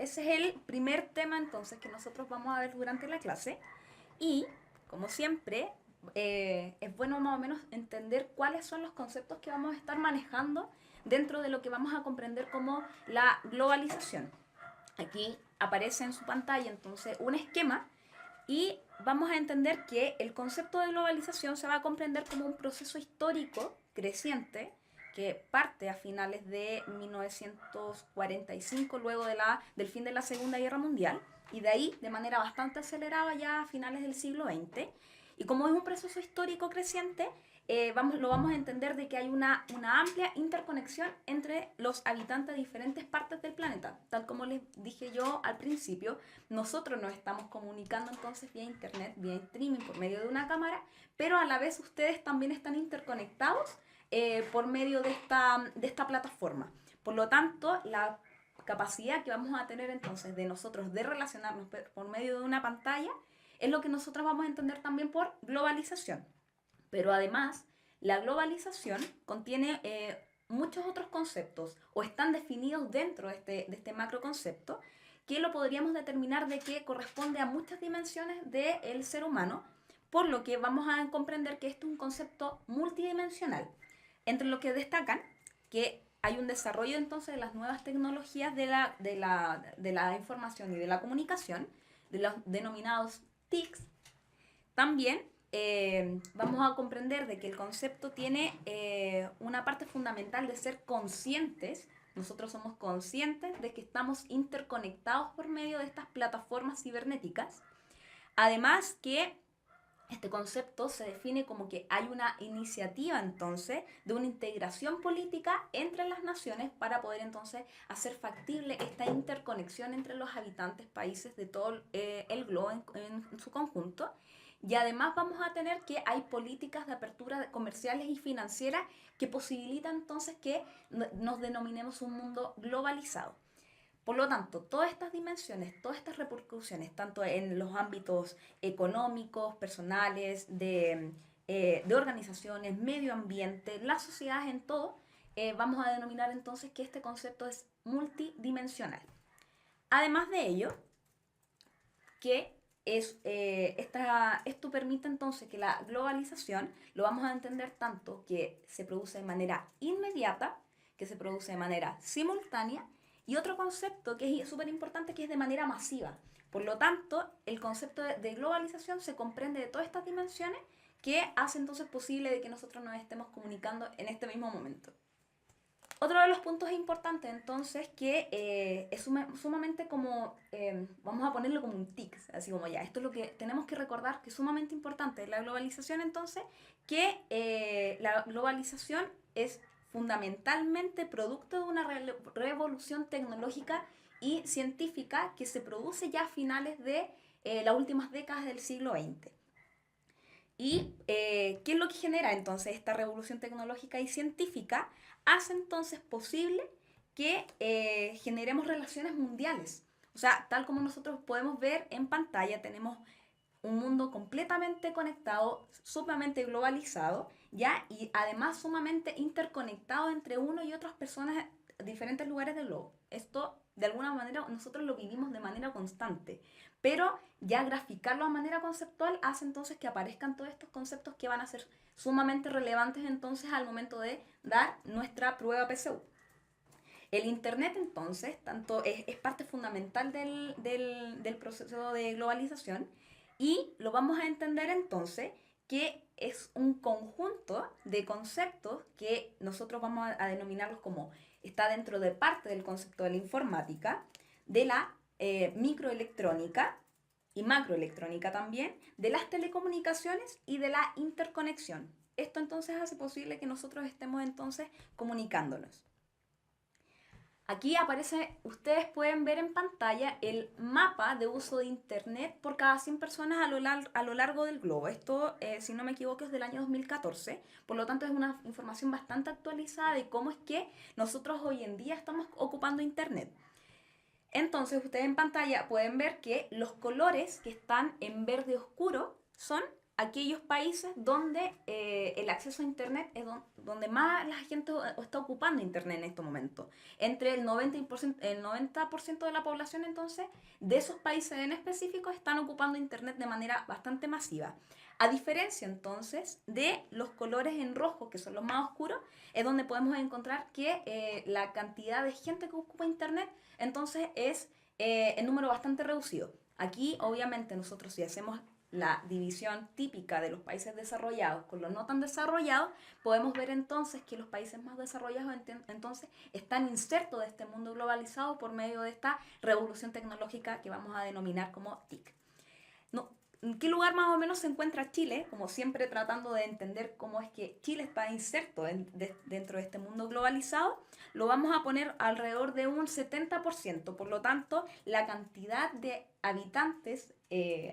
ese es el primer tema entonces que nosotros vamos a ver durante la clase. Y, como siempre, es bueno más o menos entender cuáles son los conceptos que vamos a estar manejando dentro de lo que vamos a comprender como la globalización. Aquí aparece en su pantalla entonces un esquema y vamos a entender que el concepto de globalización se va a comprender como un proceso histórico creciente que parte a finales de 1945, luego del fin de la Segunda Guerra Mundial, y de ahí de manera bastante acelerada ya a finales del siglo XX. Y como es un proceso histórico creciente, lo vamos a entender de que hay una amplia interconexión entre los habitantes de diferentes partes del planeta. Tal como les dije yo al principio, nosotros nos estamos comunicando entonces vía internet, vía streaming, por medio de una cámara, pero a la vez ustedes también están interconectados por medio de esta plataforma. Por lo tanto, la capacidad que vamos a tener entonces de nosotros de relacionarnos por medio de una pantalla es lo que nosotros vamos a entender también por globalización. Pero además, la globalización contiene muchos otros conceptos o están definidos dentro de este macro concepto que lo podríamos determinar de que corresponde a muchas dimensiones del ser humano, por lo que vamos a comprender que esto es un concepto multidimensional, entre lo que destacan que hay un desarrollo entonces de las nuevas tecnologías de la información y de la comunicación, de los denominados TICs. También vamos a comprender de que el concepto tiene una parte fundamental de ser conscientes. Nosotros somos conscientes de que estamos interconectados por medio de estas plataformas cibernéticas. Además que este concepto se define como que hay una iniciativa entonces de una integración política entre las naciones para poder entonces hacer factible esta interconexión entre los habitantes, países de todo el globo en su conjunto. Y además vamos a tener que hay políticas de apertura comerciales y financieras que posibilitan entonces que nos denominemos un mundo globalizado. Por lo tanto, todas estas dimensiones, todas estas repercusiones, tanto en los ámbitos económicos, personales, de organizaciones, medio ambiente, las sociedades en todo, vamos a denominar entonces que este concepto es multidimensional. Además de ello, que esto permite entonces que la globalización lo vamos a entender tanto que se produce de manera inmediata, que se produce de manera simultánea, y otro concepto que es súper importante que es de manera masiva. Por lo tanto, el concepto de globalización se comprende de todas estas dimensiones que hace entonces posible de que nosotros nos estemos comunicando en este mismo momento. Otro de los puntos importantes, entonces, que es sumamente como, vamos a ponerlo como un tic, así como ya, esto es lo que tenemos que recordar, que es sumamente importante. La globalización, entonces, que la globalización es fundamentalmente producto de una revolución tecnológica y científica que se produce ya a finales de las últimas décadas del siglo XX. ¿Y qué es lo que genera entonces esta revolución tecnológica y científica? Hace entonces posible que generemos relaciones mundiales. O sea, tal como nosotros podemos ver en pantalla, tenemos un mundo completamente conectado, sumamente globalizado, ¿ya? Y además sumamente interconectado entre uno y otras personas de diferentes lugares del globo. Esto, de alguna manera, nosotros lo vivimos de manera constante, pero ya graficarlo de manera conceptual hace entonces que aparezcan todos estos conceptos que van a ser sumamente relevantes entonces al momento de dar nuestra prueba PSU. El Internet entonces es parte fundamental del proceso de globalización y lo vamos a entender entonces que es un conjunto de conceptos que nosotros vamos a denominarlos como está dentro de parte del concepto de la informática, de la microelectrónica y macroelectrónica también, de las telecomunicaciones y de la interconexión. Esto entonces hace posible que nosotros estemos entonces comunicándonos. Aquí aparece, ustedes pueden ver en pantalla el mapa de uso de Internet por cada 100 personas a lo largo del globo. Esto, si no me equivoco, es del año 2014. Por lo tanto, es una información bastante actualizada de cómo es que nosotros hoy en día estamos ocupando Internet. Entonces, ustedes en pantalla pueden ver que los colores que están en verde oscuro son aquellos países donde el acceso a Internet es donde más la gente está ocupando Internet en este momento. Entre el 90% de la población, entonces, de esos países en específico están ocupando Internet de manera bastante masiva. A diferencia, entonces, de los colores en rojo, que son los más oscuros, es donde podemos encontrar que la cantidad de gente que ocupa Internet, entonces, es en número bastante reducido. Aquí, obviamente, nosotros si hacemos la división típica de los países desarrollados con los no tan desarrollados, podemos ver entonces que los países más desarrollados entonces están insertos de este mundo globalizado por medio de esta revolución tecnológica que vamos a denominar como TIC. No, ¿en qué lugar más o menos se encuentra Chile? Como siempre tratando de entender cómo es que Chile está inserto dentro de este mundo globalizado, lo vamos a poner alrededor de un 70%. Por lo tanto, la cantidad de habitantes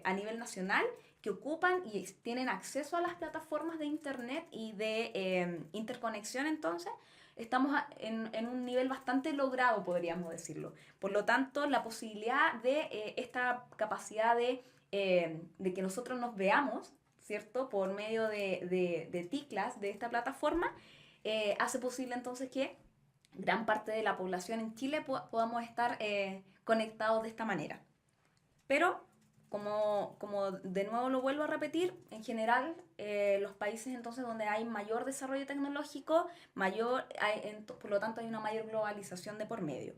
a nivel nacional que ocupan y tienen acceso a las plataformas de internet y de interconexión, entonces, estamos en un nivel bastante logrado, podríamos decirlo. Por lo tanto, la posibilidad de esta capacidad de que nosotros nos veamos, ¿cierto? Por medio de ticlas de esta plataforma, hace posible entonces que gran parte de la población en Chile podamos estar conectados de esta manera. Pero, como de nuevo lo vuelvo a repetir, en general los países entonces donde hay mayor desarrollo tecnológico, por lo tanto hay una mayor globalización de por medio.